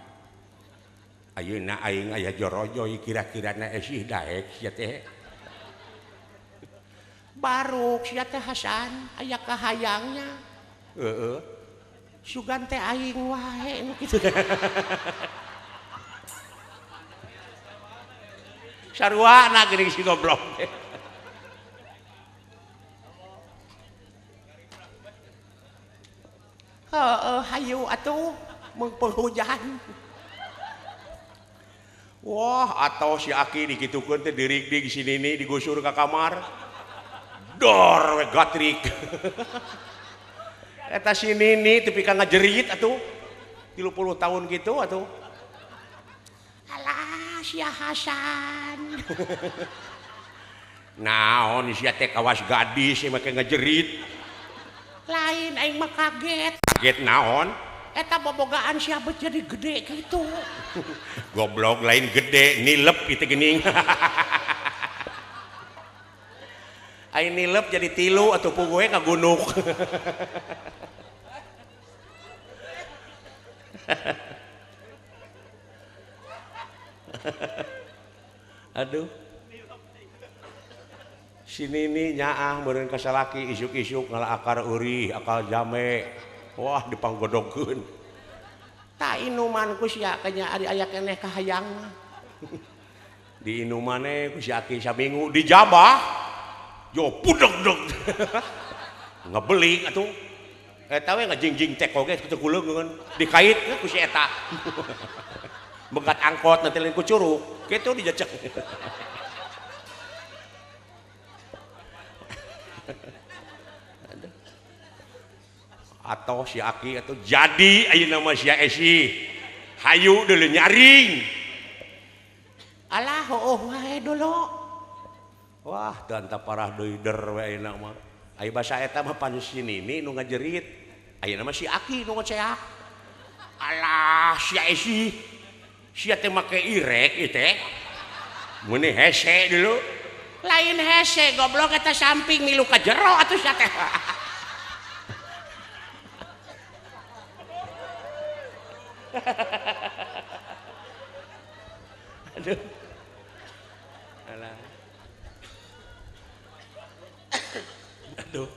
ayeuna aing aya jorojoy kira-kirana esih daek sia teh baruk sia teh Hasan aya kahayangnya heeh sugan teh aing wae nu kitu sarwana geuning si goblok hayu atuh mengpul hujan Wah, atau si Aki dikitukeun teh dirig-dig sini nih digusur ke kamar. Dor we gatrik. Eta si Nini tepi ka ngajerit atuh. 30 tahun gitu atuh. Alah sia Hasan. Naon sia teh kawas gadis make ngajerit. Lain aing mah kaget. Kaget naon? Eta bobogaan siapa jadi gede gitu. Goblok lain gede nilep itu gening. Aing nilep jadi tilu atau pugue ngagunuk. Aduh. Sini nih nyaah meureun ka salaki isuk-isuk ngalah akar eurih, akal jame. Wah dipanggodogkeun. Ta inuman ku sia kanya ari aya keneh kahayang. Di inumane ku si Aki saminggu dijabah. Yo pudeg-deg. Ngebeli atuh. Eta we ngajingjing teko ge kitu kuleungeun. Dikait ku si eta. Begat angkot nanti lain ku curug. Kitu dijecek. Atau si Aki atau jadi ayeuna nama si Esi hayu deuleu nyaring alah heueuh wae dulu wah teu anta parah deui der we ayeuna mah aya basa eta mah pan si Nini nu ngajerit ayeuna mah si Aki nu ngoceak alah si Esi sia teh make irek ieu teh mun hese dulu lain hese goblok eta samping milu ka jero atuh sia teh. Aduh. Alah. Aduh.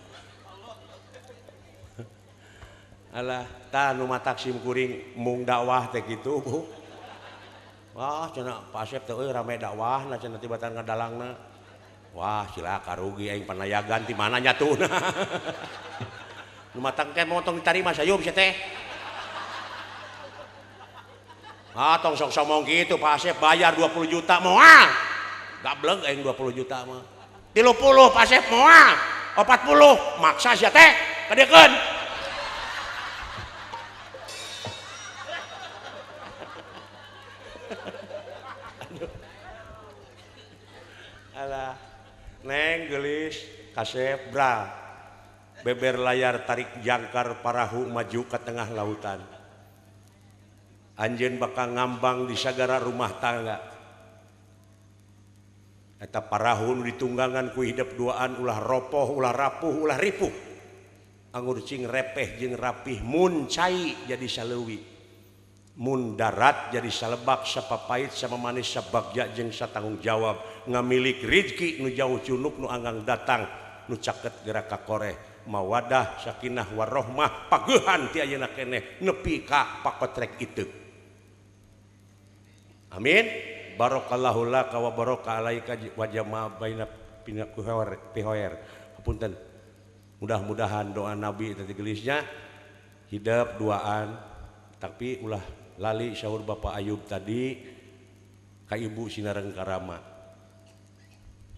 Alah, tah nu matak sim kuring mung dakwah teh kitu, Bu. Wah, cenah Pak Asep teh euy rame dakwahna cenah tibatan ngadalangna. Wah, cilaka rugi aing panayagan ti mana nyatuna. Nu matak teh motong ditarima sayeup sia teh. Tong sok somong gitu Pak Asep bayar 20 juta moal gableng aing 20 juta mah 30 Pak Asep moal 40 maksa sia teh kadekeun alah neng gelis Kasep bra beber layar tarik jangkar parahu maju ke tengah lautan anjeun bakal ngambang di sagara rumah tangga eta parahu nu ditunggangan ku hidup duaan ulah ropoh ulah rapuh ulah ripuh anggur cing repeh jeung rapih mun cai jadi saleuwi mun darat jadi salebak sapapait sama manis sabagja jeung satanggung jawab ngamilik rezeki nu jauh cunuk nu anggang datang nu caket gerak ka koreh mawadah sakinah warahmah pageuhan ti ayeuna keneh nepi ka pakotrek iteu. Amin. Barakallahu laka wa baraka alaika wa jama baina pihoer. Hapunten. Mudah-mudahan doa Nabi tadi gelisnya hidup duaan tapi ulah lali syaur Bapak Ayub tadi ka Ibu Sinareng Karama.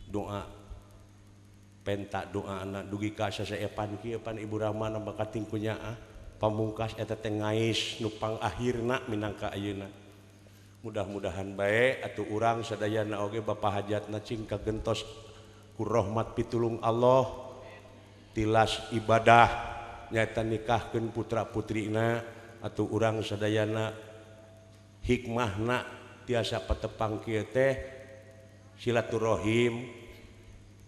Doa penta doa anak dugi ka sasaepan kieu pan Ibu Rahman bakating kunyaah pamungkas eta teh ngais nu pang akhirna minangka ayeuna. Mudah-mudahan baik atuh urang sadayana oge Bapak hajatna cing kagentos ku rahmat pitulung Allah tilas ibadah nyaeta nikahkeun putra-putrina atuh urang sadayana hikmahna tiasa patepang kieu teh silaturahim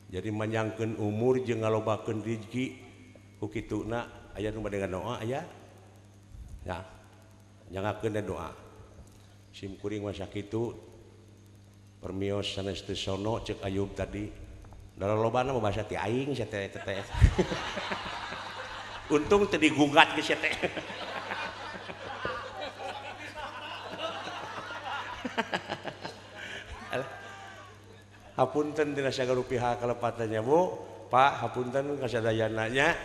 jadi manyangkeun umur jeung ngalobakeun rezeki ku kituna aya nu bade doa aya ya nyangakeun doa sim kuring masa kitu permios sanes teu sono ceuk Ayub tadi da lolobana mah basa ti aing sia teh untung teu digugat ge sia teh hapunten dina sagala pihak kalepatannya Bu Pak hapunten kasadayananya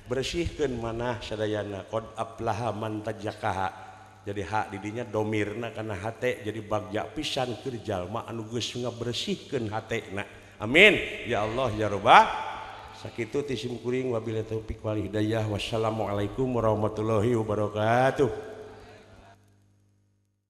bersihkeun manah sadayana qad aflaha man tajakaha jadi hak didinya domirna karena hate jadi bagja pisan keur jalma anu geus ngabersihkeun hatena. Amin ya Allah ya Rabbah. Sakitu ti simkuring wabillahi taufik wal hidayah. Wassalamualaikum warahmatullahi wabarakatuh.